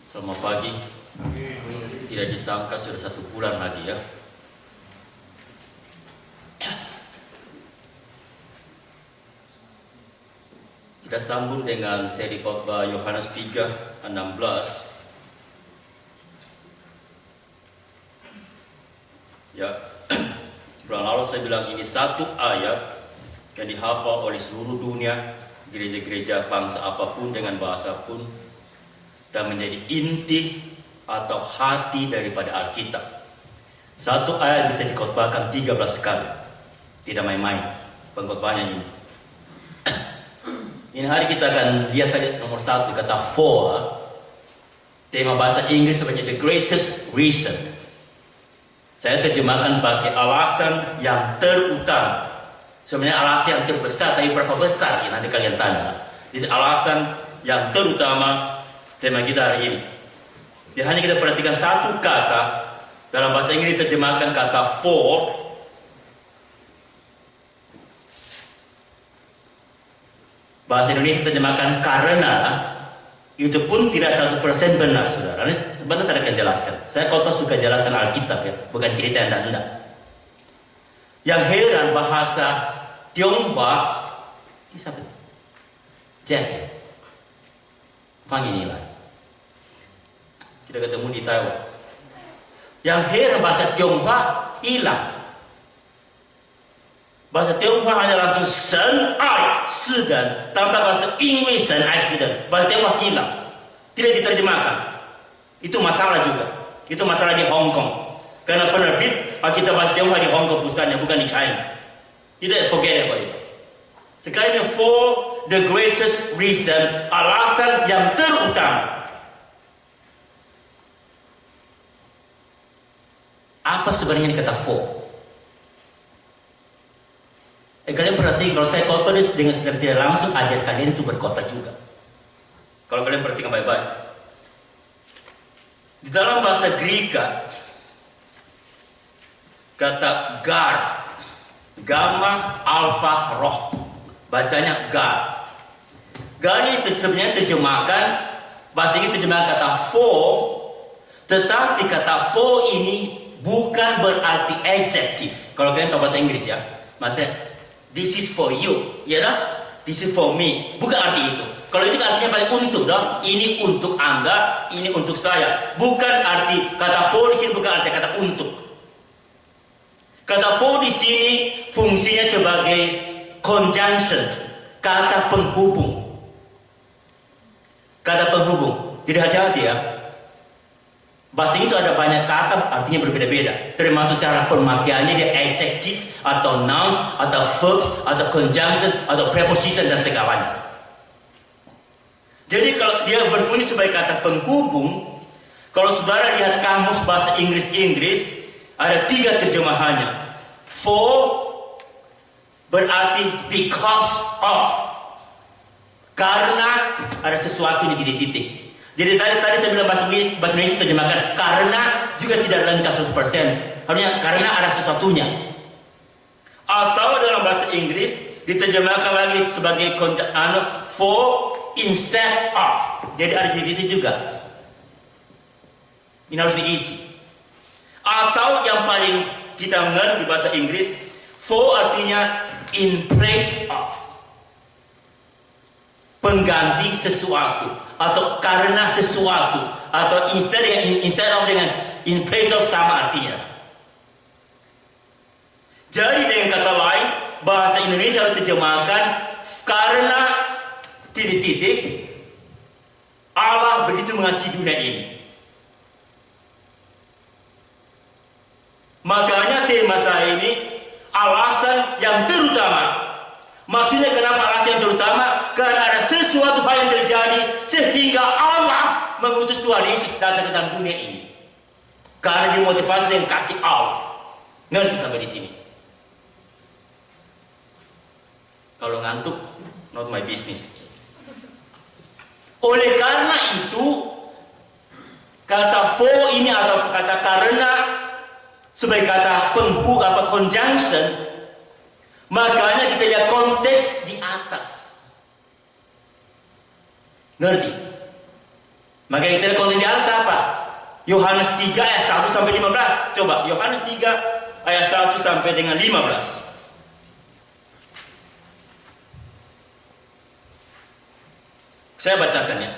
Selamat pagi. Tidak disangka sudah 1 bulan lagi ya. Kita sambung dengan seri khotbah Yohanes 3:16. Ya, bulan lalu saya bilang ini satu ayat yang dihafal oleh seluruh dunia, gereja-gereja bangsa apapun dengan bahasa pun, dan menjadi inti atau hati daripada Alkitab. Satu ayat bisa dikhotbahkan 13 kali. Tidak main-main pengkhotbahnya ini. Ini hari kita akan lihat saja nomor 1 kata for. Tema bahasa Inggris sebenarnya the greatest reason. Saya terjemahkan pakai alasan yang terutama. Sebenarnya alasan yang terbesar, tapi berapa besar ya nanti kalian tanya. Jadi alasan yang terutama tema kita hari ini. Jadi hanya kita perhatikan satu kata dalam bahasa Inggris diterjemahkan kata for. Bahasa Indonesia terjemahkan karena. Itu pun tidak 100% benar, saudara. Ini sebenarnya saya akan jelaskan. Saya khotbah suka jelaskan Alkitab ya, bukan cerita yang anda. Yang heran bahasa Tionghoa, ini siapa? Jack. Fang inilah. Kita ketemu di Taiwan. Yang heran bahasa Tionghoa hilang. Bahasa Tionghoa hanya langsung 神爱世人 tanpa bahasa Inggris 神爱世人. Bahasa Tionghoa hilang, tidak diterjemahkan. Itu masalah juga. Itu masalah di Hong Kong. Karena penerbit kita bahasa Tionghoa di Hong Kong pusatnya, bukan di China. Tidak forget about itu. Sekarang for the greatest reason, alasan yang terutama. Apa sebenarnya kata for? Kalian perhatikan, kalau saya khotbah dengan secara tidak langsung ajar kalian itu berkhotbah juga. Kalau kalian perhatikan baik-baik. Di dalam bahasa Greka, kata God, gamma, alfa, roh, bacanya God. God ini sebenarnya terjemahkan, bahasa ini terjemahkan kata for, tetapi kata for ini bukan berarti adjective. Kalau kalian tahu bahasa Inggris ya, maksudnya this is for you, ya dah? This is for me. Bukan arti itu. Kalau itu artinya paling untuk dong. Ini untuk Anda, ini untuk saya. Bukan arti kata for di sini, bukan arti kata untuk. Kata for di sini fungsinya sebagai conjunction, kata penghubung. Kata penghubung. Jadi hati-hati ya. Bahasa Inggris itu ada banyak kata artinya berbeda-beda. Termasuk cara pemakaiannya, dia adjective atau nouns atau verbs atau conjunction atau preposition dan segalanya. Jadi kalau dia berfungsi sebagai kata penghubung, kalau saudara lihat kamus bahasa Inggris ada 3 terjemahannya. For berarti because of, karena ada sesuatu yang jadi titik. Jadi tadi saya bilang bahasa Indonesia terjemahkan karena juga tidak lengkap 100%. Harusnya karena ada sesuatunya. Atau dalam bahasa Inggris diterjemahkan lagi sebagai for instead of. Jadi ada titik juga. Ini harus diisi. Atau yang paling kita mengerti di bahasa Inggris, for artinya in place of. Pengganti sesuatu atau karena sesuatu atau instead of dengan in place of sama artinya. Jadi dengan kata lain bahasa Indonesia harus terjemahkan karena titik-titik Allah begitu mengasihi dunia ini. Makanya tema saya ini alasan yang terutama. Maksudnya kenapa alasan yang terutama? Karena ada sesuatu hal yang terjadi sehingga Allah mengutus Tuhan Yesus datang ke dalam dunia ini. Karena dimotivasi dengan kasih Allah. Ngerti sampai di sini? Kalau ngantuk, not my business. Oleh karena itu, kata for ini atau kata karena sebagai kata penghubung apa conjunction, makanya kita lihat konteks di atas. Ngerti? Makanya kita lihat konteks di atas Yohanes 3 ayat 1 sampai 15. Coba Yohanes 3 ayat 1 sampai dengan 15. Saya bacakan ya.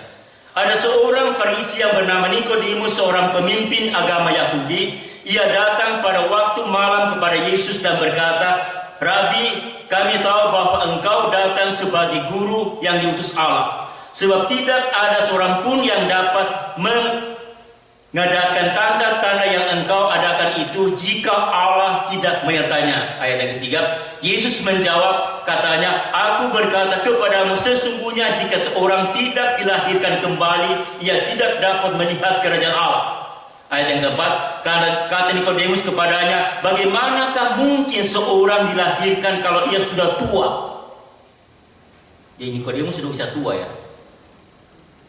Ada seorang Farisi yang bernama Nikodemus, seorang pemimpin agama Yahudi. Ia datang pada waktu malam kepada Yesus dan berkata, "Rabi, kami tahu bahwa engkau datang sebagai guru yang diutus Allah. Sebab tidak ada seorang pun yang dapat mengadakan tanda-tanda yang engkau adakan itu jika Allah tidak menyertainya." Ayat yang ketiga, Yesus menjawab, katanya, "Aku berkata kepadamu, sesungguhnya jika seorang tidak dilahirkan kembali, ia tidak dapat melihat kerajaan Allah." Ayat yang keempat, kata Nikodemus kepadanya, "Bagaimanakah mungkin seorang dilahirkan kalau ia sudah tua?" Jadi Nikodemus sudah usia tua ya.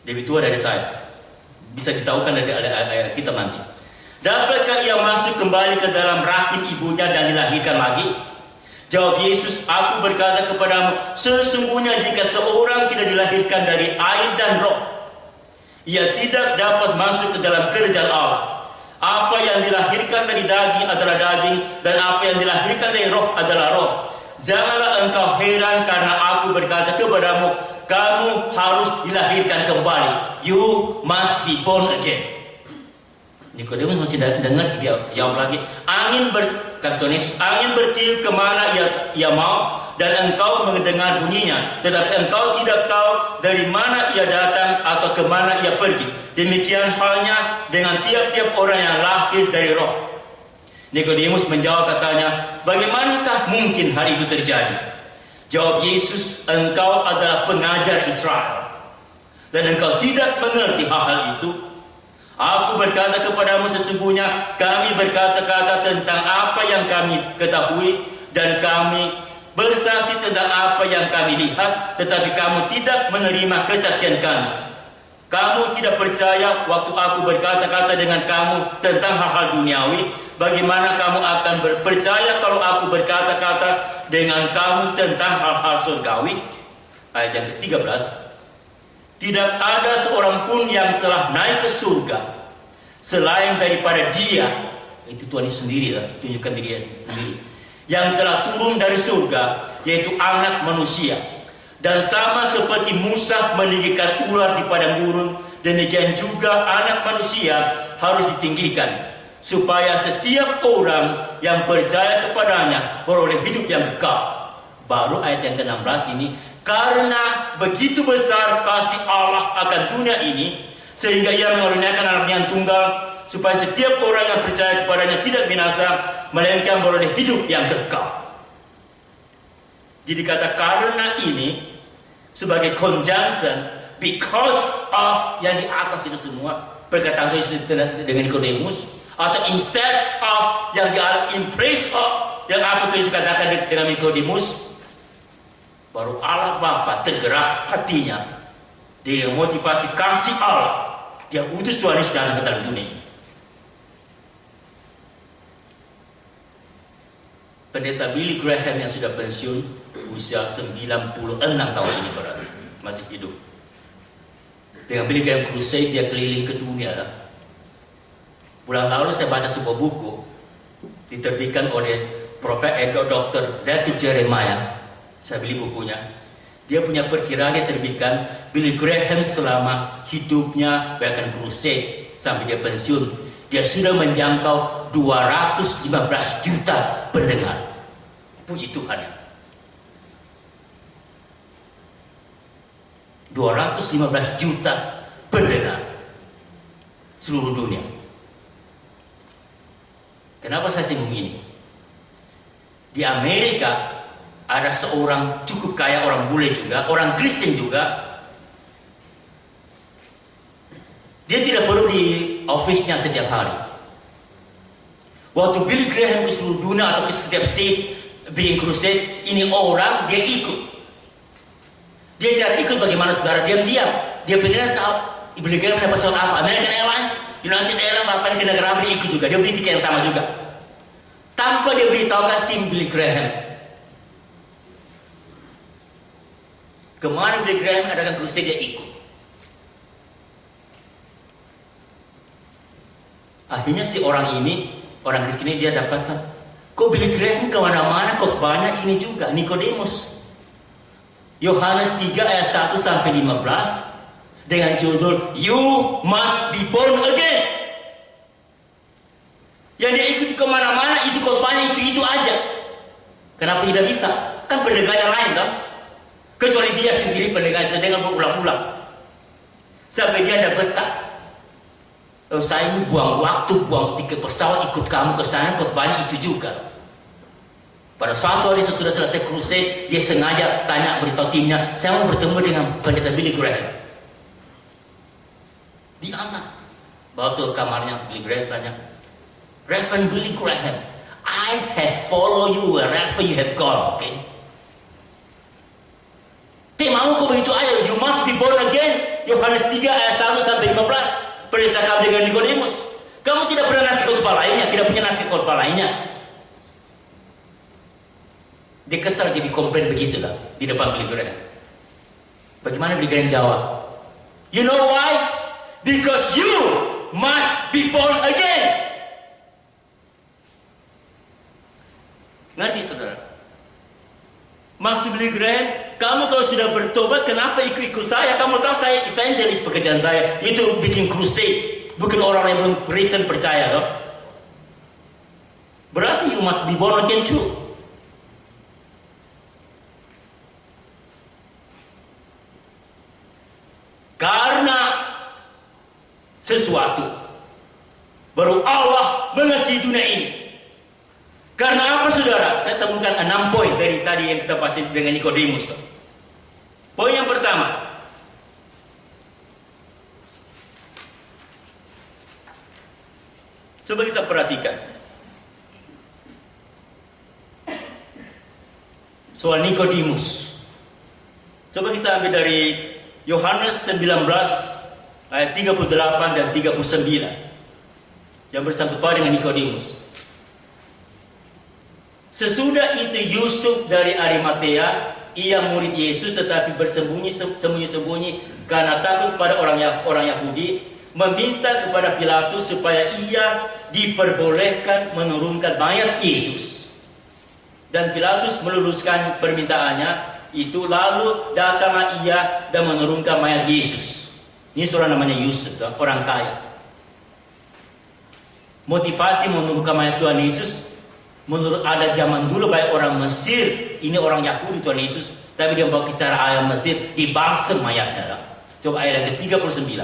Lebih tua dari saya. Bisa ditahukan dari ayat kita nanti. "Dapatkah ia masuk kembali ke dalam rahim ibunya dan dilahirkan lagi?" Jawab Yesus, "Aku berkata kepadamu, sesungguhnya jika seorang tidak dilahirkan dari air dan roh, ia tidak dapat masuk ke dalam kerajaan Allah. Apa yang dilahirkan dari daging adalah daging, dan apa yang dilahirkan dari roh adalah roh. Janganlah engkau heran karena aku berkata kepadamu, kamu harus dilahirkan kembali. You must be born again." Nikodemus masih dengar, dia jawab lagi, angin bertiup kemana ia mau, dan engkau mendengar bunyinya, tetapi engkau tidak tahu dari mana ia datang atau kemana ia pergi. Demikian halnya dengan tiap-tiap orang yang lahir dari roh. Nikodemus menjawab, katanya, "Bagaimanakah mungkin hal itu terjadi?" Jawab Yesus, "Engkau adalah pengajar Israel, dan engkau tidak mengerti hal-hal itu. Aku berkata kepadamu, sesungguhnya kami berkata-kata tentang apa yang kami ketahui, dan kami bersaksi tentang apa yang kami lihat, tetapi kamu tidak menerima kesaksian kami. Kamu tidak percaya waktu aku berkata-kata dengan kamu tentang hal-hal duniawi. Bagaimana kamu akan percaya kalau aku berkata-kata dengan kamu tentang hal-hal surgawi?" Ayat yang ke-13, "Tidak ada seorang pun yang telah naik ke surga selain daripada Dia," itu Tuhan sendiri lah, tunjukkan diri sendiri, "yang telah turun dari surga, yaitu Anak Manusia. Dan sama seperti Musa meninggikan ular di padang gurun, demikian juga Anak Manusia harus ditinggikan, supaya setiap orang yang percaya kepadanya beroleh hidup yang kekal." Baru ayat yang ke-16 ini, "Karena begitu besar kasih Allah akan dunia ini, sehingga ia mengaruniakan anaknya yang tunggal, supaya setiap orang yang percaya kepadanya tidak binasa, melainkan beroleh hidup yang kekal." Jadi kata "karena" ini sebagai conjunction, because of yang di atas itu semua, perkataan Yesus dengan Nikodemus, atau instead of yang in place of yang apa Yesus katakan dengan Nikodemus, baru Allah Bapa tergerak hatinya dengan motivasi kasih Allah. Dia utus Tuhan Yesus datang ke dalam dunia ini. Pendeta Billy Graham yang sudah pensiun usia 96 tahun ini berarti masih hidup. Dengan Billy Graham Crusade dia keliling ke dunia. Bulan lalu saya baca sebuah buku diterbitkan oleh Dr. David Jeremiah. Saya beli bukunya. Dia punya perkiraan, dia terbitkan Billy Graham selama hidupnya bahkan Crusade sampai dia pensiun, dia sudah menjangkau 215 juta pendengar. Puji Tuhan ya. 215 juta pendengar seluruh dunia. Kenapa saya singgung ini? Di Amerika ada seorang cukup kaya, orang bule juga, orang Kristen juga. Dia tidak perlu di office-nya setiap hari. Waktu Billy Graham ke seluruh dunia atau ke setiap state bikin crusade, ini orang dia ikut. Dia cara ikut bagaimana saudara, diam-diam. Dia benar tahu Billy Graham dapat pesawat apa, American Airlines, United Airlines, apa yang negara dia ikut juga. Dia beli tiket yang sama juga, tanpa dia beritahukan tim Billy Graham. Kemana Billy Graham adakan crusade dia ikut. Akhirnya si orang ini, orang Kristen ini dia dapatkan, kok Billy Graham kemana-mana khotbahnya ini juga, Nikodemus. Yohanes 3 ayat 1 sampai 15 dengan judul You Must Be Born Again. Yang dia ikuti kemana-mana itu khotbahnya itu aja. Kenapa tidak bisa? Kan pendengarnya lain kan? Kecuali dia sendiri pendengar berulang-ulang. Sampai dia ada betah. Saya ini buang waktu, buang tiket pesawat ikut kamu ke sana, khotbahnya itu juga. Pada suatu hari sesudah selesai crusade, dia sengaja tanya, beritahu timnya, saya mau bertemu dengan pendeta Billy Graham. Diantar, bawa ke kamarnya, Billy Graham tanya, Reverend Billy Graham, I have followed you wherever you have gone, okay? Mau kau begitu aja, you must be born again. Yohanes 3 ayat 1 sampai 15 bercakap dengan Nikodemus. Kamu tidak pernah nasi khotbah lainnya, tidak punya nasi khotbah lainnya. Dia kesal jadi komplain begitulah di depan Billy Graham. Bagaimana Billy Graham jawab? You know why? Because you must be born again. Ngerti saudara? Maksud Billy Graham, kamu kalau sudah bertobat, kenapa ikut-ikut saya? Kamu tahu saya evangelis, pekerjaan saya itu bikin crusade, bukan orang yang belum Kristen percaya, toh? Berarti you must be born again too. Karena sesuatu baru Allah mengasihi dunia ini. Karena apa saudara? Saya temukan 6 poin dari tadi yang kita baca dengan Nikodemus. Poin yang pertama, coba kita perhatikan soal Nikodemus. Coba kita ambil dari Yohanes 19 ayat 38 dan 39 yang bersangkutan dengan Nikodemus. Sesudah itu Yusuf dari Arimatea, ia murid Yesus tetapi bersembunyi-sembunyi karena takut pada orang Yahudi, meminta kepada Pilatus supaya ia diperbolehkan menurunkan mayat Yesus. Dan Pilatus meluluskan permintaannya itu, lalu datanglah ia dan menurunkan mayat Yesus. Ini seorang namanya Yusuf, orang kaya. Motivasi menurunkan mayat Tuhan Yesus, menurut ada zaman dulu baik orang Mesir, ini orang Yahudi Tuhan Yesus, tapi dia bawa ke cara ayam Mesir, dibalsem mayatnya. Coba ayat yang ke-39.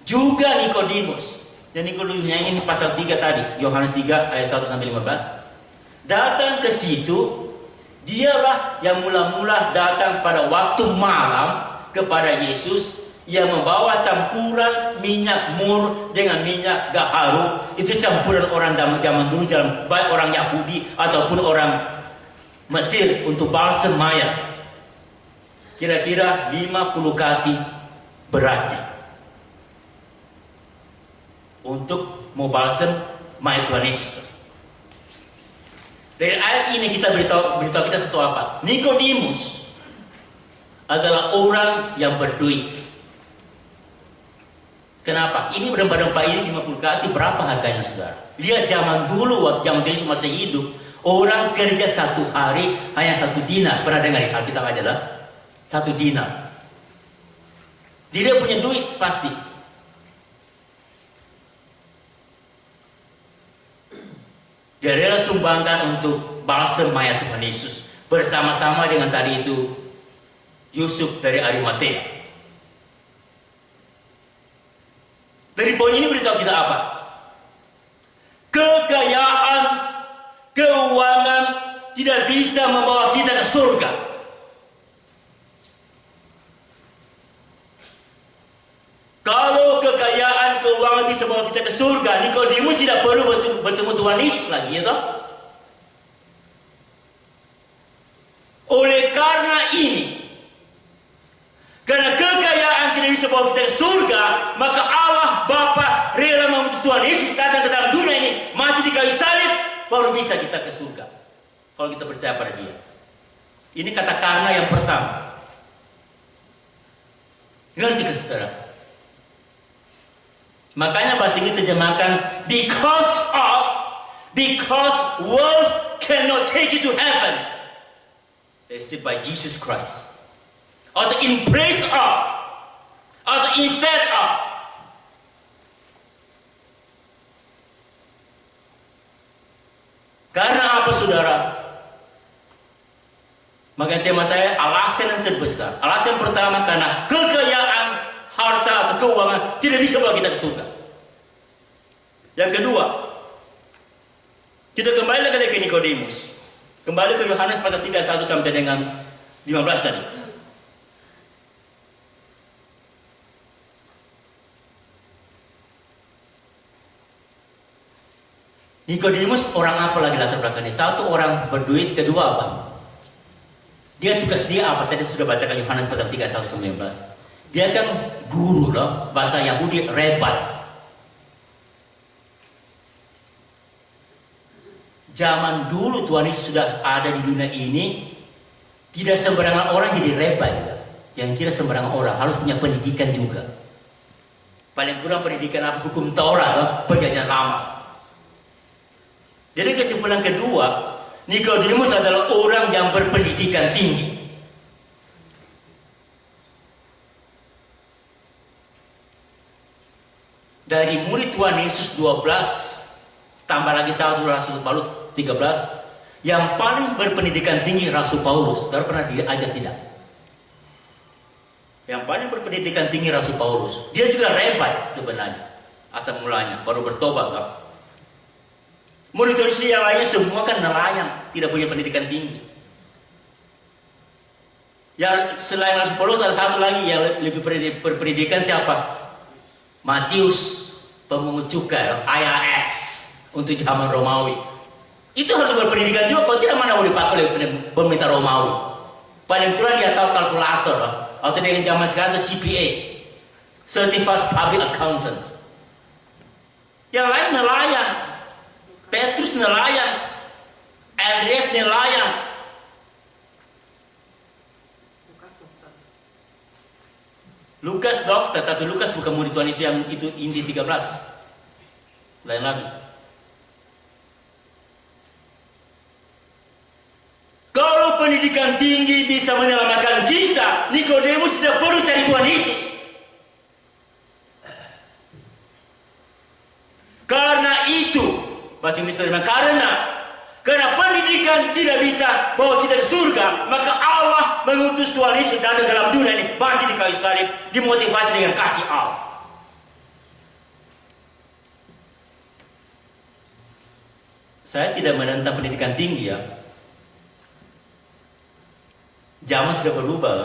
Juga Nikodemus, dan Nikodemus yang ini pasal 3 tadi, Yohanes 3 ayat 1 sampai 15. Datang ke situ, dialah yang mula-mula datang pada waktu malam kepada Yesus, yang membawa campuran minyak mur dengan minyak gaharu. Itu campuran orang zaman dulu, baik orang Yahudi ataupun orang Mesir, untuk balsam mayat. Kira-kira 50 kati beratnya untuk mau balsam mayat Tuhan Yesus. Dari ayat ini kita beritahu kita satu apa? Nikodemus adalah orang yang berduit. Kenapa? Ini rempah-rempah ini 50 kati, berapa harganya saudara? Lihat zaman dulu, waktu zaman Yesus masih hidup, orang kerja 1 hari hanya 1 dinar. Pernah dengar ya? Alkitab aja lah, 1 dinar. Dia punya duit pasti. Dia rela sumbangkan untuk balsam mayat Tuhan Yesus bersama-sama dengan tadi itu Yusuf dari Arimatea. Dari poin ini beritahu kita apa? Kekayaan, keuangan tidak bisa membawa kita ke surga. Kalau kekayaan, keuangan bisa membawa kita ke surga, Nikodemus tidak perlu bertemu Tuhan Yesus lagi, ya toh? Oleh karena ini, karena kekayaan tidak bisa membawa kita ke surga, maka Allah Bapa rela mengutus Tuhan Yesus datang ke dalam dunia ini, mati di kayu salib, baru bisa kita ke surga. Kalau kita percaya pada Dia. Ini kata karena yang pertama. Ngerti ke saudara? Makanya bahasa Inggris terjemahkan because world cannot take you to heaven. They say by Jesus Christ. Atau in place of, atau instead of. Karena apa saudara? Makanya tema saya alasan yang terbesar. Alasan pertama karena kekayaan, harta atau keuangan tidak bisa bawa kita ke surga. Yang kedua, kita kembali lagi ke Nikodemus. Kembali ke Yohanes pasal 31 sampai dengan 15 tadi. Nikodemus orang apa lagi latar belakangnya? Satu, orang berduit. Kedua apa? Tugas dia apa? Tadi sudah bacakan Yohanes pasal 31 sampai 15. Dia kan guru loh, bahasa Yahudi rabbi. Zaman dulu Tuhan Yesus sudah ada di dunia ini. Tidak sembarangan orang jadi rabbi. Yang kira sembarangan orang harus punya pendidikan juga. Paling kurang pendidikan apa? Hukum Taurat, perjanjian lama. Jadi kesimpulan kedua, Nikodemus adalah orang yang berpendidikan tinggi. Dari murid Tuhan Yesus 12, tambah lagi satu Rasul Paulus 13, yang paling berpendidikan tinggi Rasul Paulus. Saudara pernah diajar tidak? Yang paling berpendidikan tinggi Rasul Paulus. Dia juga rabbi sebenarnya. Asal mulanya, baru bertobat kan? Murid Yesus yang lainnya semua kan nelayan, tidak punya pendidikan tinggi. Yang selain Rasul Paulus ada satu lagi yang lebih berpendidikan siapa? Matius, pemungut cukai, IAS untuk zaman Romawi. Itu harus berpendidikan juga, kalau tidak mana boleh dipakai oleh pemerintah Romawi. Paling kurang dia tahu kalkulator, atau dengan zaman sekarang itu CPA, Certified Public Accountant. Yang lain nelayan. Petrus nelayan, Andreas nelayan, Lukas dokter, tapi Lukas bukan murid Tuhan Yesus yang itu inti 13. Lain lagi. Kalau pendidikan tinggi bisa menyelamatkan kita, Nikodemus tidak perlu cari Tuhan Yesus. Karena itu, bahasa Inggris terima, karena pendidikan tidak bisa bawa kita ke surga, maka Allah mengutus Tuhan Yesus datang dalam dunia ini, mati di kayu salib, dimotivasi dengan kasih Allah. Saya tidak menentang pendidikan tinggi ya. Zaman sudah berubah.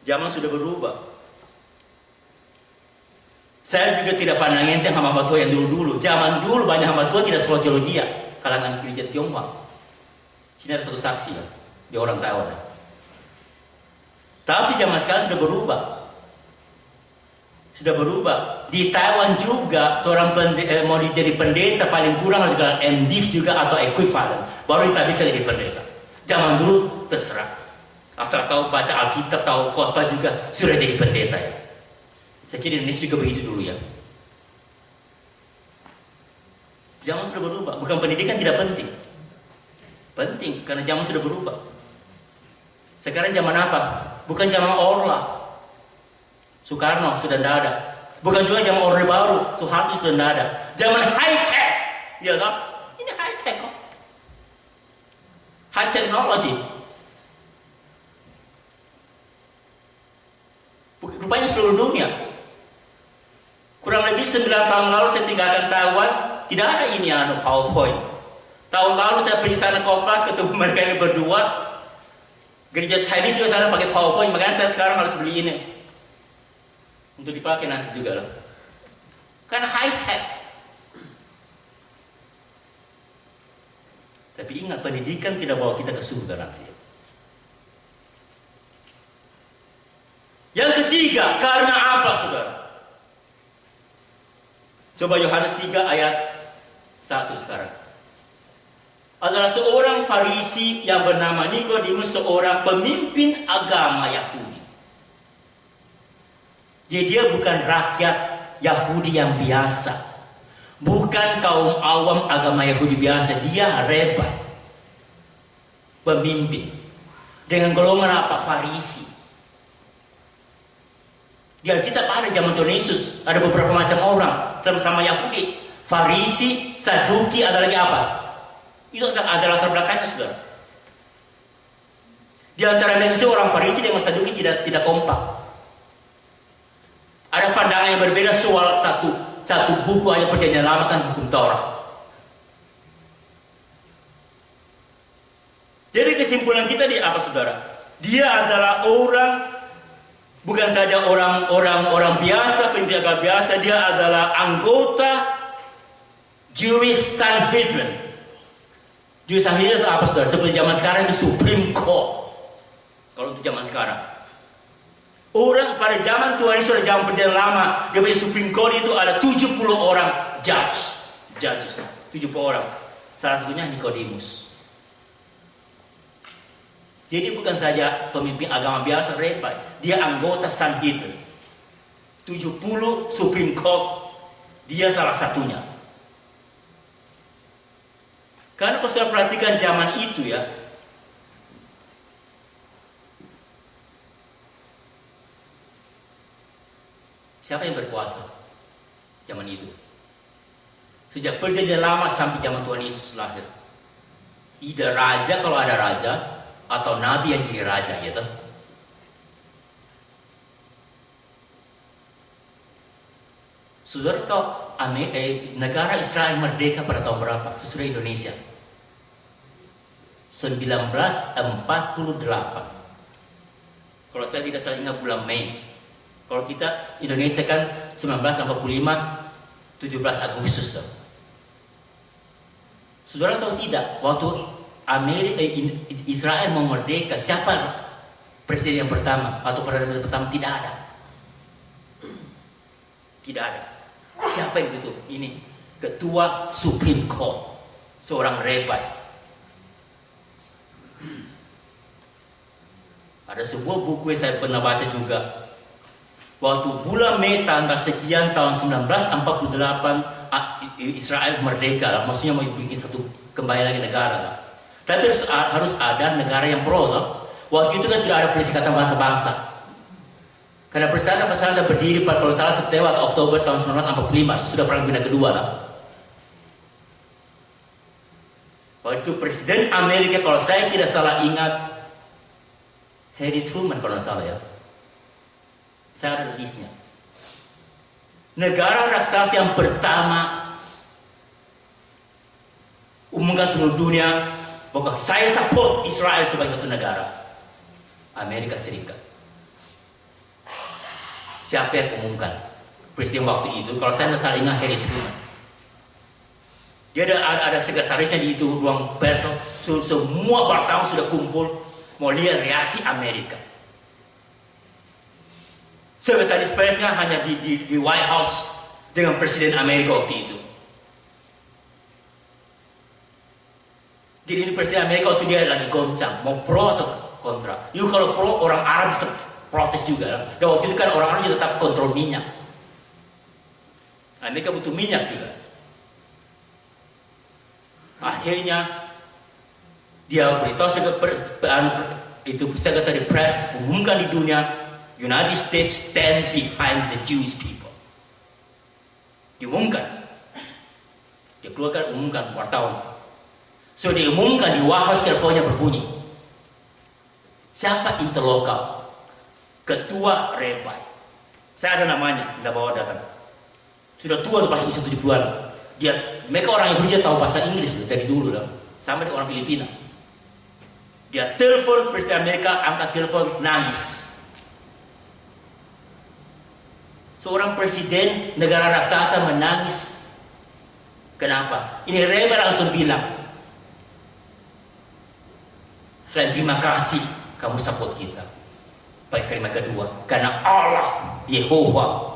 Zaman sudah berubah. Saya juga tidak pandang enteng hamba Tuhan yang dulu-dulu. Zaman dulu banyak hamba Tuhan tidak sekolah teologi ya, kalangan gereja Tionghoa. Sini ada satu saksi ya, dia orang Taiwan. Tapi zaman sekarang sudah berubah. Sudah berubah. Di Taiwan juga seorang mau jadi pendeta paling kurang harus juga MDiv juga atau equivalent, baru kita bisa jadi pendeta. Zaman dulu terserah. Asal tahu baca Alkitab, tahu khotbah juga sudah jadi pendeta ya. Saya kira Indonesia juga begitu dulu ya. Zaman sudah berubah. Bukan pendidikan tidak penting. Penting, karena zaman sudah berubah. Sekarang zaman apa? Bukan zaman Orla. Soekarno sudah tidak ada. Bukan juga zaman Orde Baru. Soeharto sudah tidak ada. Zaman high tech. Ya kan? Ini high tech kok. High technology. Rupanya seluruh dunia. Kurang lebih 9 tahun lalu saya tinggalkan Taiwan, tidak ada ini PowerPoint. Tahun lalu saya pergi sana khotbah, ketemu mereka ini berdua. Gereja Chinese juga sana pakai PowerPoint, makanya saya sekarang harus beli ini untuk dipakai nanti juga lah. Karena high tech. Tapi ingat, pendidikan tidak bawa kita ke surga nanti. Yang ketiga, karena apa saudara? Coba Yohanes 3 ayat 1 sekarang. Adalah seorang Farisi yang bernama Nikodemus, seorang pemimpin agama Yahudi. Jadi dia bukan rakyat Yahudi yang biasa, bukan kaum awam agama Yahudi biasa. Dia rebel, pemimpin dengan golongan apa? Farisi. Di Alkitab ada zaman Tuhan Yesus ada beberapa macam orang sama-sama Yahudi. Farisi, Saduki, ada lagi apa? Itu adalah latar belakangnya, saudara. Di antara mereka itu orang Farisi dengan Saduki tidak kompak. Ada pandangan yang berbeda soal satu buku ayat perjanjian lama kan hukum Taurat. Jadi kesimpulan kita di apa, saudara? Dia adalah orang, bukan saja orang biasa, penjaga biasa. Dia adalah anggota Jewish Sanhedrin. Jewish Sanhedrin itu apa, saudara? Seperti zaman sekarang itu Supreme Court. Kalau untuk zaman sekarang, orang pada zaman Tuhan Yesus, zaman perjanjian lama, dia punya Supreme Court itu ada 70 orang judges, 70 orang. Salah satunya Nikodemus. Jadi bukan saja pemimpin agama biasa, rebel, dia anggota Sanhedrin. 70 Supreme Court, dia salah satunya. Karena kalau sudah perhatikan zaman itu ya, siapa yang berkuasa zaman itu? Sejak perjanjian lama sampai zaman Tuhan Yesus lahir, ida raja kalau ada raja, atau nabi yang jadi raja, ya toh? Saudara tahu negara Israel merdeka pada tahun berapa? Sesudah Indonesia 1948. Kalau saya tidak salah ingat bulan Mei. Kalau kita Indonesia kan 1945, 17 Agustus tuh. Saudara tahu tidak, waktu Israel mau merdeka, siapa presiden yang pertama atau perdana menteri pertama? Tidak ada. Tidak ada. Siapa yang itu? Ini ketua Supreme Court, seorang rebel. Ada sebuah buku yang saya pernah baca juga. Waktu bulan Mei tanggal sekian tahun 1948 Israel merdeka, maksudnya mau bikin satu kembali lagi negara. Tapi harus ada negara yang pro. Waktu itu kan sudah ada Perserikatan Bangsa-Bangsa. Karena Perserikatan Bangsa-Bangsa berdiri pada kalau salah September atau Oktober tahun 1945, sudah Perang Dunia Kedua lah. Waktu itu Presiden Amerika kalau saya tidak salah ingat Harry Truman kalau salah ya. Saya ada listnya. Negara raksasa yang pertama umumkan seluruh dunia bahwa saya support Israel sebagai satu negara, Amerika Serikat. Siapa yang umumkan? Presiden waktu itu, kalau saya tidak salah ingat Harry Truman. Dia ada sekretarisnya di itu ruang pers. Semua wartawan sudah kumpul mau lihat reaksi Amerika. Sekretaris persnya hanya di White House dengan Presiden Amerika waktu itu. Jadi ini Presiden Amerika waktu dia lagi goncang, mau pro atau kontra. Yuk kalau pro, orang Arab bisa protes juga. Dan waktu itu kan orang Arab juga tetap kontrol minyak. Amerika butuh minyak juga. Akhirnya dia beritahu sekretari press umumkan di dunia, United States stand behind the Jewish people. Diumumkan. Dia keluarkan, umumkan wartawan. So diumumkan di White House, teleponnya berbunyi. Siapa interlokal? Ketua rebel. Saya ada namanya, tidak bawa datang. Sudah tua tuh, pasti usia 70-an. Mereka orang yang bekerja tahu bahasa Inggris dari dulu lah. Sama dengan orang Filipina. Dia telepon Presiden Amerika, angkat telepon, nangis. Seorang presiden negara raksasa menangis. Kenapa? Ini rebel langsung bilang, selain terima kasih kamu support kita. Baik, kalimat kedua, karena Allah Yehova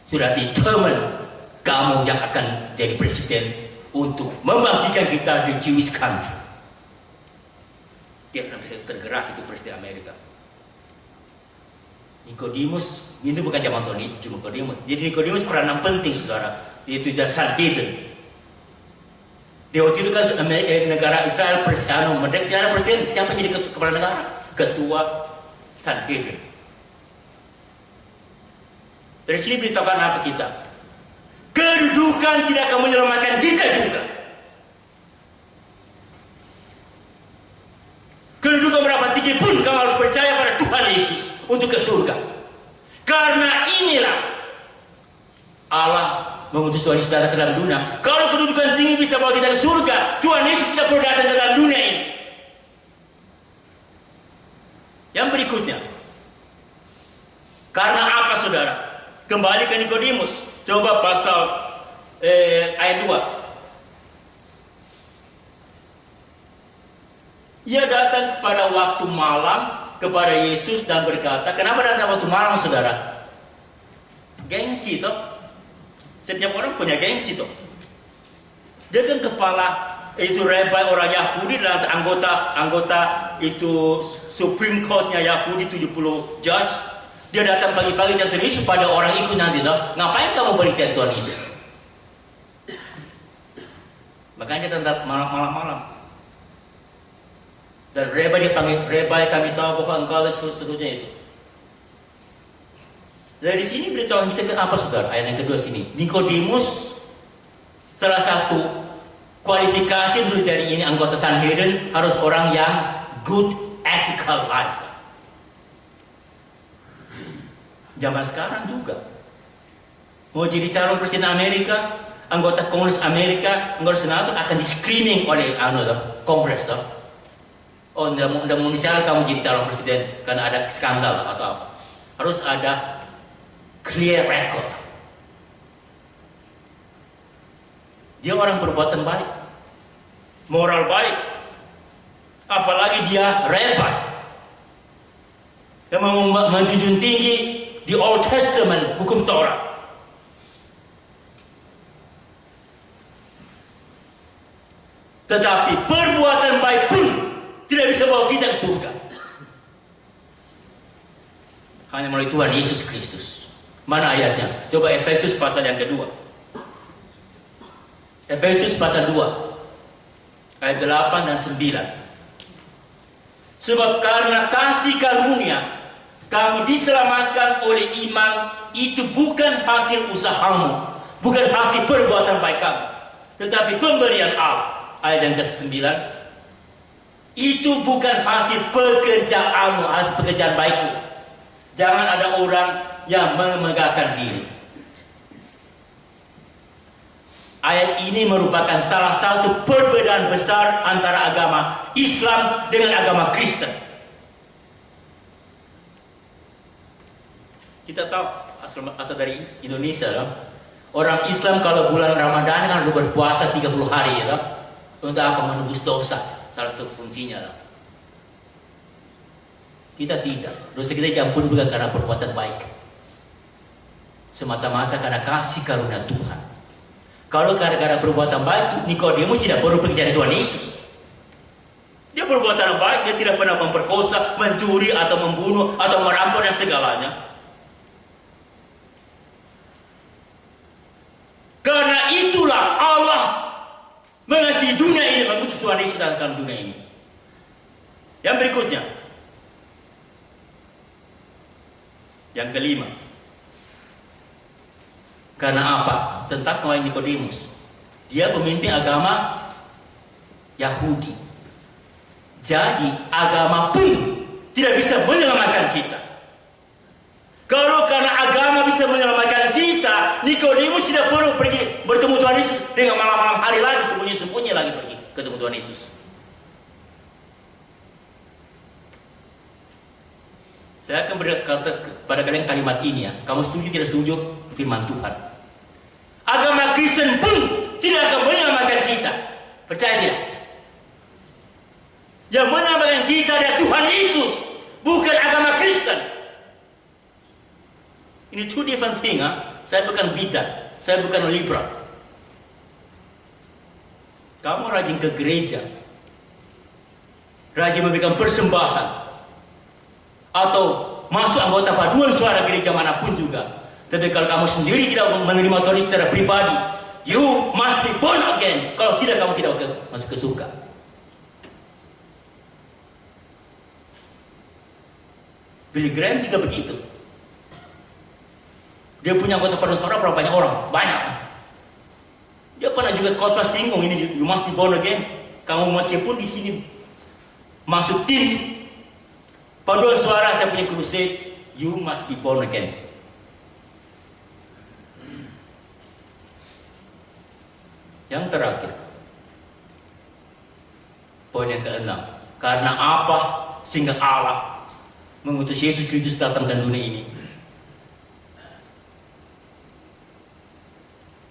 sudah determine kamu yang akan jadi presiden untuk membangkitkan kita di Jewish country. Dia bisa tergerak itu Presiden Amerika. Nikodemus, ini bukan zaman Tuhan Nikodemus. Jadi Nikodemus peranan penting, saudara, yaitu Sanhedrin. Di waktu itu kan negara Israel negara presiden, siapa jadi kepala negara? Ketua Sanhedrin. Dari sini beritahukan apa kita? Kedudukan tidak akan menyelamatkan kita juga. Kedudukan berapa tinggi pun kamu harus percaya pada Tuhan Yesus untuk ke surga. Karena inilah Allah mengutus Tuhan Yesus datang ke dalam dunia. Kalau kedudukan tinggi bisa bawa kita ke surga, Tuhan Yesus tidak perlu datang ke dalam dunia ini. Yang berikutnya, karena apa, saudara? Kembali ke Nikodemus. Coba pasal ayat 2. Ia datang pada waktu malam kepada Yesus dan berkata, kenapa datang waktu malam, saudara? Gengsi toh. Setiap orang punya gengsi toh. Dia kan kepala itu rabbi orang Yahudi dan anggota itu Supreme Court-nya Yahudi 70 judge. Dia datang pagi-pagi cari Yesus pada orang ikut nanti toh. Ngapain kamu berikan Tuhan Yesus? Makanya dia tetap malam-malam. Dan rabbi dia panggil, rabbi kami tahu bahwa engkau seterusnya itu. Dari sini beritahu kita kenapa, saudara? Ayat yang kedua sini, Nikodemus salah satu kualifikasi untuk jadi ini anggota Sanhedrin harus orang yang good ethical life. Zaman sekarang juga mau jadi calon presiden Amerika, anggota Kongres Amerika, anggota Senator akan di screening oleh Kongres toh. Oh, tidak mau disyarat kamu jadi calon presiden karena ada skandal atau apa. Harus ada clear record. Dia orang berbuatan baik, moral baik, apalagi dia rabbi yang menjunjung tinggi di Old Testament hukum Taurat. Tetapi perbuatan baik pun tidak bisa bawa kita ke surga. Hanya melalui Tuhan Yesus Kristus. Mana ayatnya? Coba Efesus pasal yang kedua. Efesus pasal 2 ayat 8 dan 9. Sebab karena kasih karunia kamu diselamatkan oleh iman, itu bukan hasil usahamu, bukan hasil perbuatan baik kamu, tetapi pemberian Allah. Ayat yang ke-9, itu bukan hasil pekerjaanmu, hasil pekerjaan baikmu. Jangan ada orang yang memegahkan diri. Ayat ini merupakan salah satu perbedaan besar antara agama Islam dengan agama Kristen. Kita tahu asal dari Indonesia loh. Orang Islam kalau bulan Ramadan kan harus berpuasa 30 hari ya, untuk apa? Menebus dosa. Salah satu fungsinya lah. Kita tidak. Dosa kita diampuni bukan karena perbuatan baik, semata-mata karena kasih karunia Tuhan. Kalau gara-gara perbuatan baik, Nikodemus tidak perlu pergi cari Tuhan Yesus. Dia perbuatan baik, dia tidak pernah memperkosa, mencuri atau membunuh atau merampok dan segalanya. Karena itulah Allah mengasihi dunia ini, mengutus Tuhan Yesus dalam dunia ini. Yang berikutnya, yang kelima, karena apa? Tentang kemarin Nikodemus, dia pemimpin agama Yahudi. Jadi agama pun tidak bisa menyelamatkan kita. Kalau karena agama bisa menyelamatkan kita, Nikodemus tidak perlu pergi bertemu Tuhan Yesus dengan malam-malam hari lagi, sembunyi-sembunyi lagi pergi ketemu Tuhan Yesus. Saya akan berkata kepada kalian kalimat ini ya. Kamu setuju tidak setuju firman Tuhan? Agama Kristen pun tidak akan menyelamatkan kita. Percaya tidak? Yang menyelamatkan kita adalah Tuhan Yesus, bukan agama Kristen. Ini two different thing. Saya bukan bidat, saya bukan liberal. Kamu rajin ke gereja, rajin memberikan persembahan, atau masuk anggota paduan suara gereja manapun juga. Tapi kalau kamu sendiri tidak menerima Tuhan secara pribadi, you must be born again. Kalau tidak, kamu tidak masuk ke surga. Billy Graham juga begitu. Dia punya anggota paduan suara berapa banyak orang? Banyak. Dia pernah juga khotbah singgung ini, you must be born again. Kamu meskipun di sini masuk tim paduan suara saya punya crusade, you must be born again. Yang terakhir, poin yang keenam, karena apa sehingga Allah mengutus Yesus Kristus datang ke dunia ini?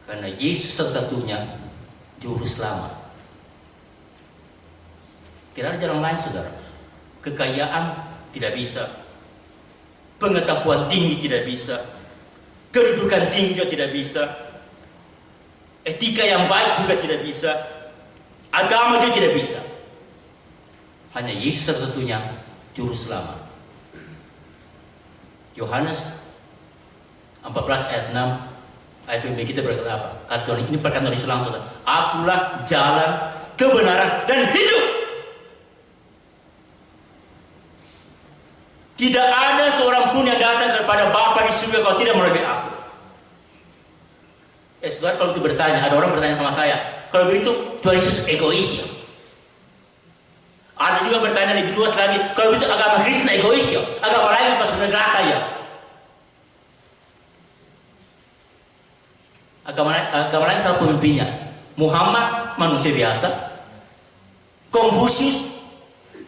Karena Yesus satu-satunya juru selamat. Tidak ada jalan lain, saudara. Kekayaan tidak bisa, pengetahuan tinggi tidak bisa, kedudukan tinggi juga tidak bisa, etika yang baik juga tidak bisa, agama juga tidak bisa. Hanya Yesus satu-satunya juru selamat. Yohanes 14 ayat 6, ayat pemimpin kita berkata apa? Kata ini perkataan dari selang, saudara. Akulah jalan, kebenaran, dan hidup. Tidak ada seorang pun yang datang kepada Bapa di surga kalau tidak melalui aku. Saudara, kalau itu bertanya, ada orang bertanya sama saya, kalau begitu Tuhan Yesus egois ya? Ada juga bertanya lebih luas lagi, kalau begitu agama Kristen egois ya? Agama lain masuk neraka ya? Agama lain salah pemimpinnya. Muhammad manusia biasa, Konfusius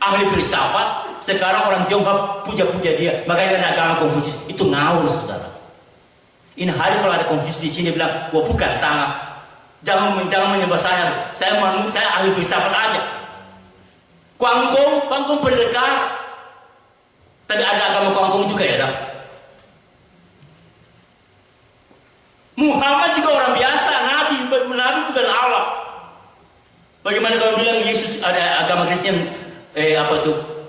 ahli filsafat, sekarang orang Tiongkok puja-puja dia, makanya ada agama Konfusius. Itu ngawur, saudara. Ini hari kalau ada Konfusius di sini bilang, wah bukan tangan, jangan menyembah saya ahli filsafat aja. Kuangkong pendekar, tapi ada agama Kuangkong juga ya, dah. Muhammad juga orang biasa, nabi bukan Allah. Bagaimana kalau bilang Yesus ada agama Kristen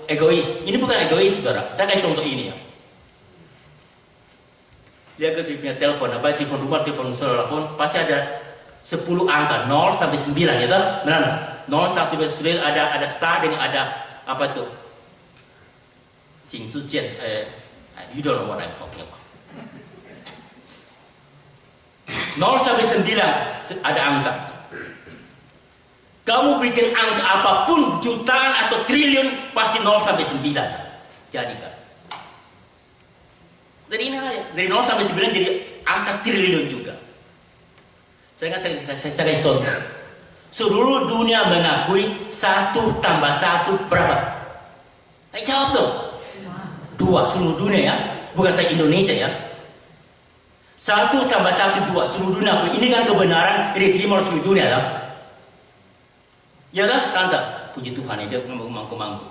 egois? Ini bukan egois, saudara. Saya kasih contoh ini ya. Dia punya telepon, telepon rumah, telepon telepon, pasti ada 10 angka 0 sampai 9 ya toh? Benar? 0 sampai 9 ada star dengan ada apa tuh? Jing Su Jian, you don't know what I'm talking about. 0 sampai 9 ada angka. Kamu bikin angka apapun, jutaan atau triliun, pasti 0 sampai 9. Jadikan. Dari ini aja, dari 0 sampai 9 jadi angka triliun juga. Saya kasih contoh. Seluruh dunia mengakui 1 tambah 1 berapa? Ayo jawab dong. 2, seluruh dunia ya. Bukan saya Indonesia ya. 1 tambah 1, 2, seluruh dunia. Ini kan kebenaran yang diterima oleh seluruh dunia ya. Ya kan, tante? Puji Tuhan, dia mangku-mangku.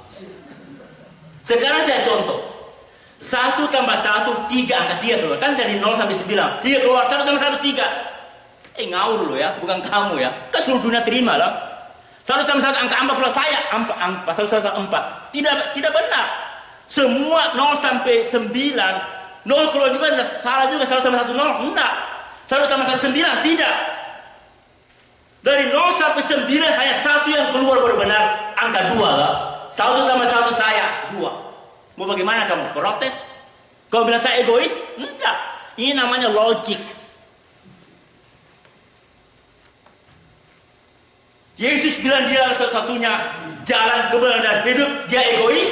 Sekarang saya contoh. 1 tambah 1, 3, angka 3 keluar. Kan dari 0 sampai 9. 3 keluar, 1 tambah 1, 3. Ngawur loh ya, bukan kamu ya. Kan seluruh dunia terima lah. 1 tambah 1, angka 4 keluar, saya. Pasal 4. Tidak benar. Semua 0 sampai 9. 0 keluar juga, salah juga. 1 tambah 1, 0. Enggak. 1 tambah 1, 9. Tidak. Dari 0 sampai 9 hanya 1 yang keluar baru benar. Angka 2 lah. 1 tambah 1 saya, 2. Mau bagaimana kamu? Protes? Kamu bilang saya egois? Enggak. Ini namanya logik. Yesus bilang dia satu-satunya jalan kebenaran dan hidup. Dia egois?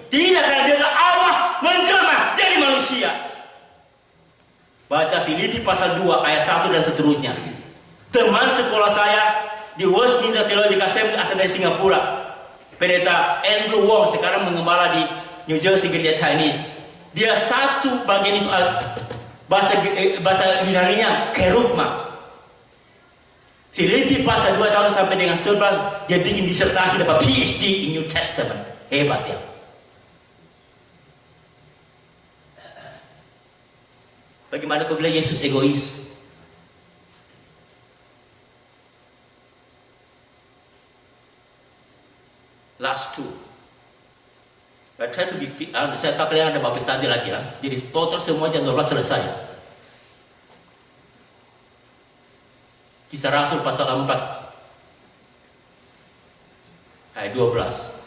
Tidak, karena dia adalah Allah menjelma jadi manusia. Baca Filipi pasal 2 ayat 1 dan seterusnya. Teman sekolah saya di Westminster Theological Seminary asal dari Singapura, Pendeta Andrew Wong, sekarang mengembala di New Jersey gereja Chinese. Dia satu bagian itu bahasa Yunani-nya kerugma. Filipi pasal 2 sampai dengan 11 dia bikin disertasi dapat PhD in New Testament. Hebat ya. Bagaimana kau bilang Yesus egois? Last 2. try to be saya tahu kalian ada baptis tadi lagi ya. Jadi total semua jam 12 selesai. Kisah Rasul pasal 4 ayat 12.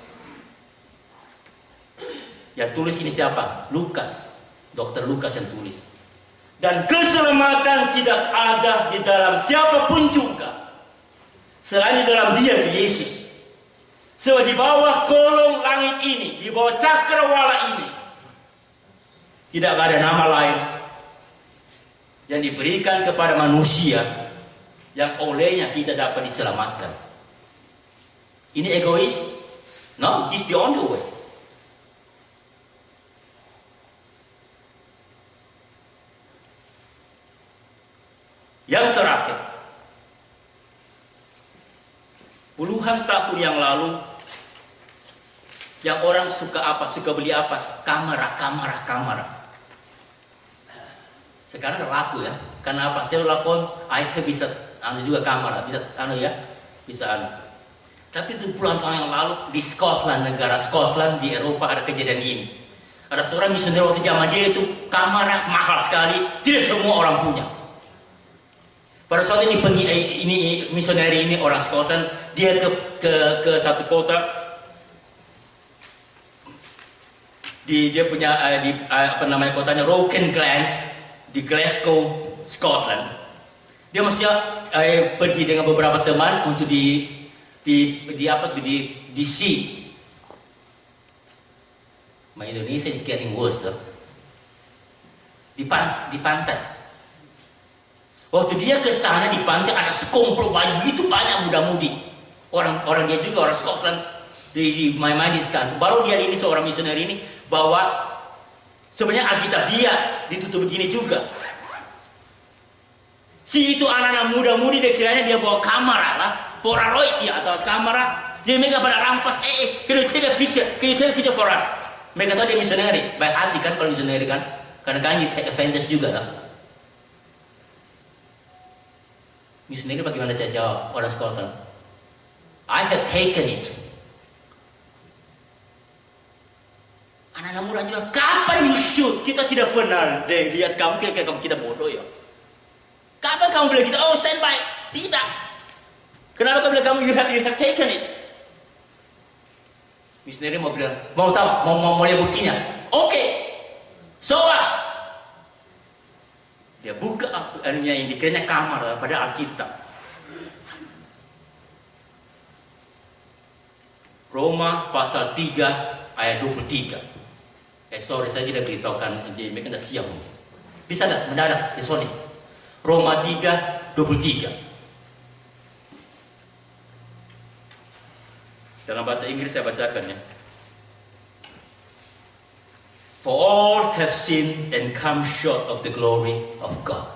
Yang tulis ini siapa? Lukas. Dokter Lukas yang tulis. Dan keselamatan tidak ada di dalam siapapun juga selain di dalam Dia, itu Yesus. Sebab di bawah kolong langit ini, di bawah cakrawala ini, tidak ada nama lain yang diberikan kepada manusia yang olehnya kita dapat diselamatkan. Ini egois? No, He's the only way. Yang terakhir, puluhan tahun yang lalu, yang orang suka apa? Suka beli apa? Kamera. Sekarang laku ya. Karena apa? Telepon, iPad bisa, juga kamera, bisa. Tapi itu puluhan tahun yang lalu di Scotland, negara Scotland di Eropa ada kejadian ini. Ada seorang misioner waktu zaman dia itu kamera mahal sekali, tidak semua orang punya. Pada saat ini misioner ini orang Scotland, dia ke satu kota, dia punya kotanya Rockengland di Glasgow, Scotland. Dia mesti pergi dengan beberapa teman untuk di sea. My Indonesia is getting worse. Di pantai. Waktu dia ke sana di pantai ada sekumpulan begitu banyak muda-mudi. Orang dia juga orang Scotland di main-mainiskan. Baru dia ini seorang misioner ini bawa sebenarnya Alkitab dia ditutup begini juga. Si itu anak-anak muda-mudi dia kiranya dia bawa kamera lah, Polaroid dia atau kamera. Dia mereka pada rampas, can you take a picture for us? Mereka tahu dia misioneri, baik hati kan kalau misioneri kan. Kadang-kadang dia take advantage juga lah. Misioneri bagaimana saya jawab orang Scotland? I have taken it. Anak-anak muda juga, kapan you shoot? Kita tidak pernah lihat kamu, kira-kira kamu kita bodoh ya. Kapan kamu bilang kita, stand by? Tidak. Kenapa kamu bilang you have taken it? Misioneri mau bilang, mau tahu, mau lihat buktinya. Oke. Show us. Dia buka yang dikiranya kamar pada Alkitab. Roma pasal 3 ayat 23. Saya tidak beritahukan, jadi mereka dah siap. Bisa tak mendadak di sini? Roma 3 23. Dalam bahasa Inggris saya bacakan ya. For all have sinned and come short of the glory of God.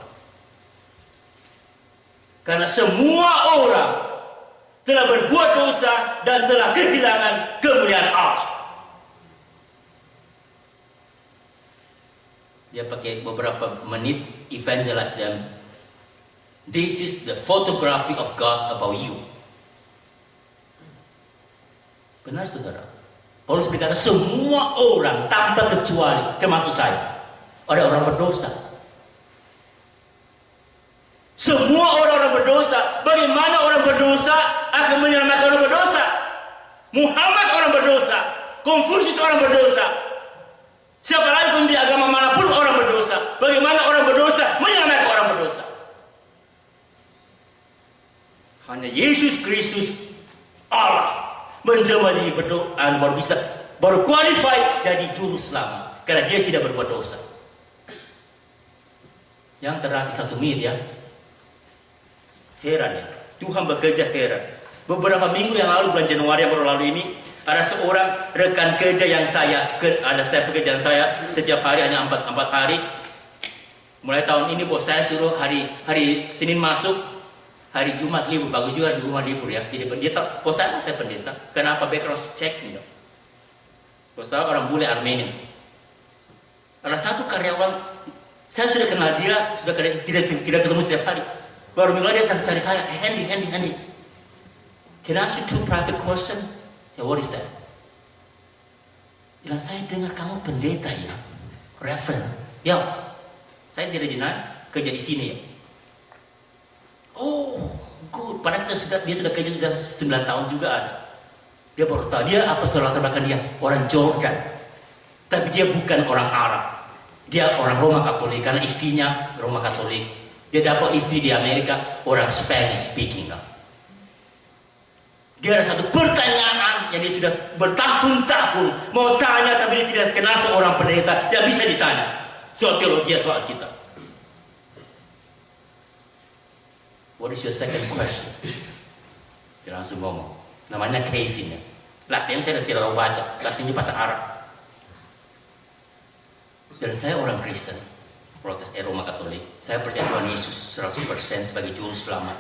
Karena semua orang telah berbuat dosa dan telah kehilangan kemuliaan Allah. Dia pakai beberapa menit evangelize them. This is the photography of God about you. Benar saudara? Paulus berkata semua orang tanpa kecuali termasuk saya ada orang berdosa. Semua orang berdosa. Bagaimana orang berdosa akan menyelamatkan orang berdosa? Muhammad orang berdosa, Konfusius orang berdosa. Siapa lagi pun di agama manapun orang berdosa. Bagaimana orang berdosa menyelamatkan orang berdosa? Hanya Yesus Kristus Allah menjelma jadi berdoa baru qualified jadi juru selamat karena dia tidak berbuat dosa. Yang terakhir 1 menit ya. Heran ya, Tuhan bekerja heran. Beberapa minggu yang lalu, bulan Januari yang baru lalu ini, ada seorang rekan kerja yang saya pekerjaan saya setiap hari hanya 4 hari. Mulai tahun ini bos saya suruh hari Senin masuk, hari Jumat libur, bagus juga di rumah libur ya. Jadi pendeta, bos saya pendeta. Kenapa background checking dong? Bos tahu orang bule Armenia. Ada satu karyawan, saya sudah kenal dia, tidak ketemu setiap hari. Baru minggu dia cari saya, Handy. Can I ask you 2 private questions? Yeah, what is that? Bilang, saya dengar kamu pendeta ya, Reverend. Ya, saya tidak kerja di sini ya. Oh, good. Padahal dia sudah kerja sudah 9 tahun juga ada. Dia baru tahu, dia apostol latar belakang dia orang Jordan. Tapi dia bukan orang Arab. Dia orang Roma Katolik karena istrinya Roma Katolik. Dia dapat istri di Amerika orang Spanish speaking. Dia ada satu pertanyaan yang dia sudah bertahun-tahun mau tanya, tapi dia tidak kenal seorang pendeta yang bisa ditanya soal teologi, soal kita. What is your second question? Dia langsung ngomong. Namanya Kevin ya. Last name saya tidak tahu baca. Last name bahasa Arab. Dan saya orang Kristen, Roma Katolik. Saya percaya Tuhan Yesus 100% sebagai juru selamat.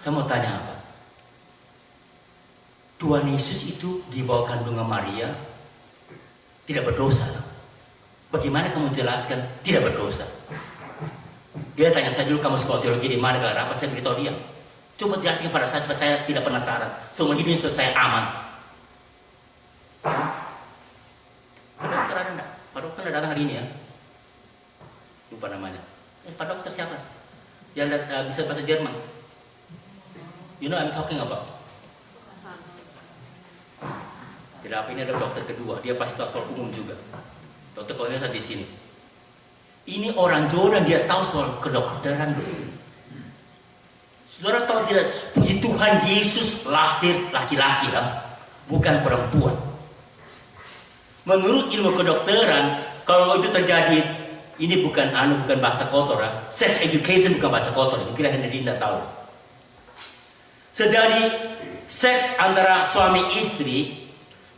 Saya mau tanya apa? Tuhan Yesus itu di bawah kandungan Maria tidak berdosa. Bagaimana kamu jelaskan tidak berdosa? Dia tanya saya dulu, kamu sekolah teologi di mana? Karena apa? Saya beritahu dia. Coba jelaskan pada saya supaya saya tidak penasaran. Seumur hidup ini saya aman. Pak dokter ada enggak? Pak dokter ada datang hari ini ya? Lupa namanya. Pak dokter siapa? Yang bisa bahasa Jerman. You know I'm talking about. Tidak apa, ini ada dokter kedua. Dia pasti tahu soal umum juga. Dokter Cornelius di sini. Ini orang Jordan, dia tahu soal kedokteran. Saudara tahu tidak? Puji Tuhan, Yesus lahir laki-laki lah, bukan perempuan. Menurut ilmu kedokteran, kalau itu terjadi, ini bukan bahasa kotor ya. Sex education bukan bahasa kotor. Kira Henry tidak tahu. Terjadi seks antara suami istri,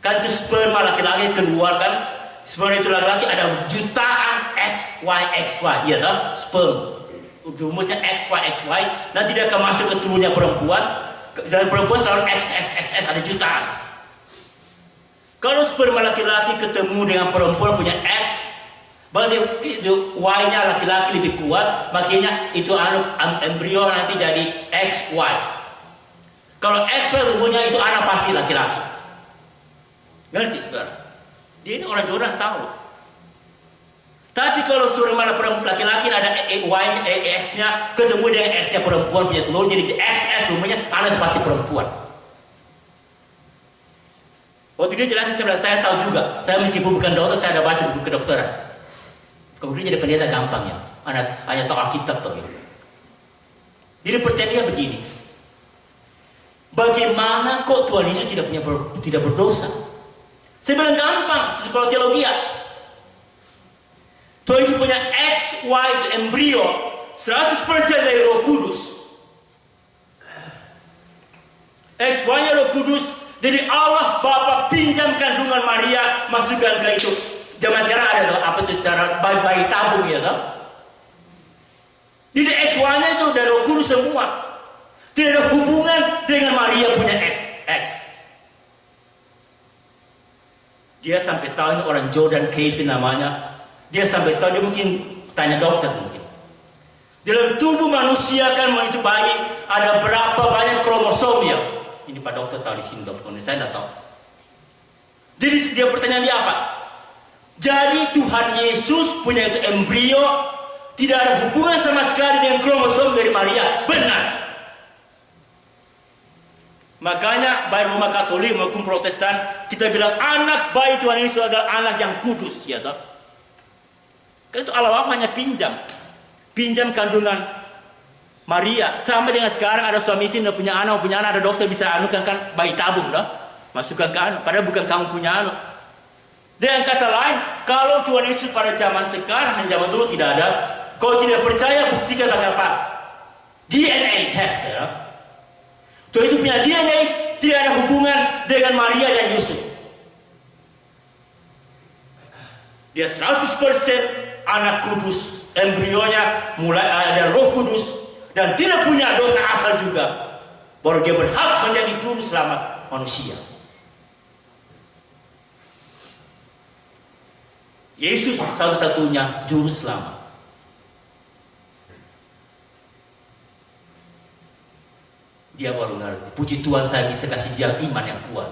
kan itu sperma laki-laki keluar kan, sperma itu laki-laki ada jutaan XY, ya kan? Sperm. Rumusnya XY, nanti dia akan masuk ke tubuhnya perempuan, dan perempuan selalu XXXX, ada jutaan. Kalau sperma laki-laki ketemu dengan perempuan punya X, berarti itu Y-nya laki-laki lebih kuat, makanya itu embrio nanti jadi XY. Kalau XY rumusnya itu anak pasti laki-laki. Ngerti saudara? Dia ini orang Jordan tahu. Tapi kalau sperma laki-laki ada X-nya ketemu dengan X-nya perempuan punya telur, jadi XS rumusnya anak pasti perempuan. Waktu dia jelasin saya tahu juga. Saya meskipun bukan dokter, saya ada baca buku kedokteran. Kemudian jadi pendeta gampang ya. Hanya tahu Alkitab tuh. Gitu. Jadi pertanyaannya begini. Bagaimana kok Tuhan Yesus tidak berdosa? Saya bilang gampang, sekolah teologi ya. Tuhan Yesus punya XY itu embrio 100% dari Roh Kudus. XY-nya Roh Kudus, jadi Allah Bapa pinjam kandungan Maria, masukkan ke itu. Zaman sekarang ada apa itu cara bayi tabung ya kan? Jadi XY-nya itu dari Roh Kudus semua. Tidak ada hubungan dengan Maria punya X. Dia sampai tahu ini orang Jordan, Kevin namanya. Dia sampai tahu, dia mungkin tanya dokter mungkin. Dalam tubuh manusia kan itu bayi ada berapa banyak kromosom ya? Ini Pak dokter tahu di sini dokter, saya tidak tahu. Jadi dia pertanyaan dia apa? Jadi Tuhan Yesus punya itu embrio tidak ada hubungan sama sekali dengan kromosom dari Maria, benar? Makanya baik Roma Katolik maupun Protestan kita bilang anak bayi Tuhan Yesus adalah anak yang kudus, ya toh? Kan itu Allah Bapa hanya pinjam kandungan Maria. Sama dengan sekarang ada suami istri yang punya anak ada dokter bisa anukan kan bayi tabung dah, masukkan ke anak. Padahal bukan kamu punya anak. Dengan kata lain, kalau Tuhan Yesus pada zaman sekarang dan zaman dulu tidak ada, kalau tidak percaya buktikan pakai apa? DNA test ya. Tuhan Yesus punya DNA tidak ada hubungan dengan Maria dan Yusuf. Dia 100% anak kudus, embrionya mulai ada Roh Kudus dan tidak punya dosa asal juga. Baru dia berhak menjadi juru selamat manusia. Yesus satu-satunya juru selamat. Dia baru ngerti. Puji Tuhan saya bisa kasih dia iman yang kuat.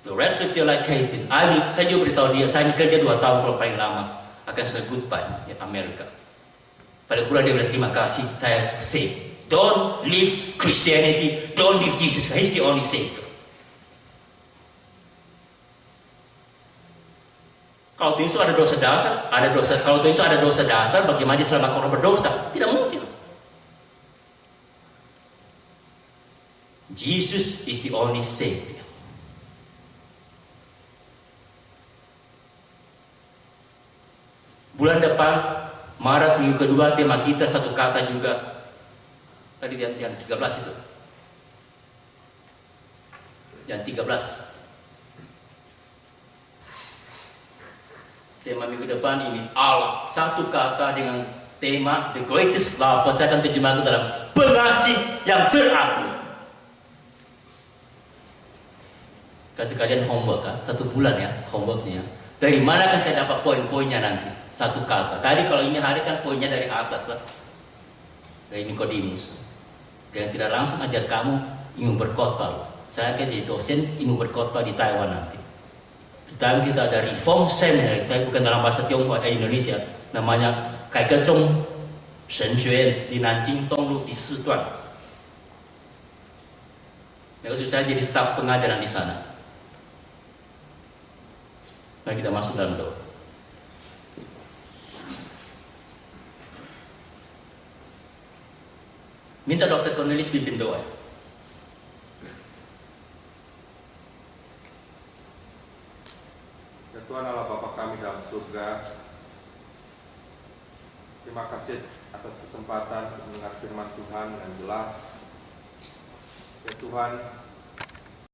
The rest of your life, Kevin. Saya juga beritahu dia, saya kerja 2 tahun kalau paling lama akan saya goodbye di Amerika. Pada kurang dia bilang terima kasih, saya save. Don't leave Christianity, don't leave Jesus. He's the only savior. Kalau Tuhan Yesus ada dosa dasar, kalau Tuhan Yesus ada dosa dasar, bagaimana dia selamatkan orang berdosa? Tidak mungkin. Jesus is the only savior. Bulan depan, Maret minggu kedua, tema kita satu kata juga. Tadi yang 13 itu. Yang 13. Tema minggu depan ini Allah. Satu kata dengan tema The Greatest Love. Saya akan terjemahkan dalam pengasih yang teragung. Kasih kalian homework kan? 1 bulan ya homeworknya. Dari mana kan saya dapat poin-poinnya nanti? Satu kata. Tadi kalau ini hari kan poinnya dari atas lah. Dari Nikodemus. Dia tidak langsung ajar kamu ilmu berkhotbah. Saya akan jadi dosen ilmu berkhotbah di Taiwan nanti. Di Taiwan kita ada reform seminar, tapi bukan dalam bahasa Tionghoa Indonesia. Namanya 改革中神学院 di Nanjing Tonglu di 4段. Maksud saya jadi staf pengajaran di sana. Mari kita masuk dalam doa. Minta Dr. Cornelius pimpin doa. Ya Tuhan Allah Bapa kami dalam surga, terima kasih atas kesempatan untuk mendengar firman Tuhan dengan jelas. Ya Tuhan,